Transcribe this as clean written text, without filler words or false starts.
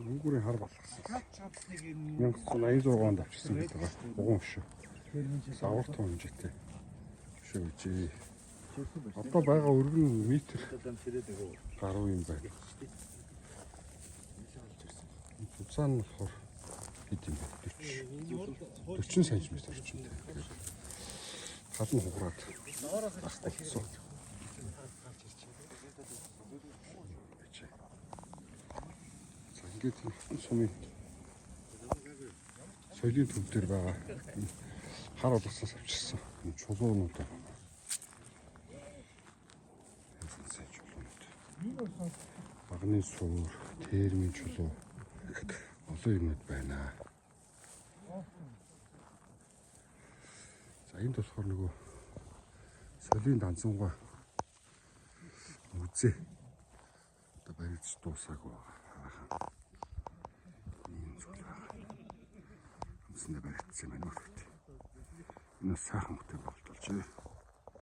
Өнгөрийн хар болгосон. 1986 онд авчирсан гэдэг байгаа. Угуун шүү. Савар том хэмжээтэй. Шүү чи. Одоо байгаа өргөн метр гаруй юм байна. Буцаан нь болохоор хэд юм бэ? 40 см орчимтэй. Хадны хугараад багтагдсан. За ингээд сумын соёлын төв дээр байгаа хар болгоснаас авчирсан чулуунууд байна. Багны суур, термийн чулуу олон юмуд байна. За энд болохоор нөгөө солийн данцангаа үзээ. Одоо барьж дуусаагүй байгаа. Энэ зүйл байгаа. Үндсэндээ баригдсан байна уу? Энэ сайхан хөтөл болтолж байна.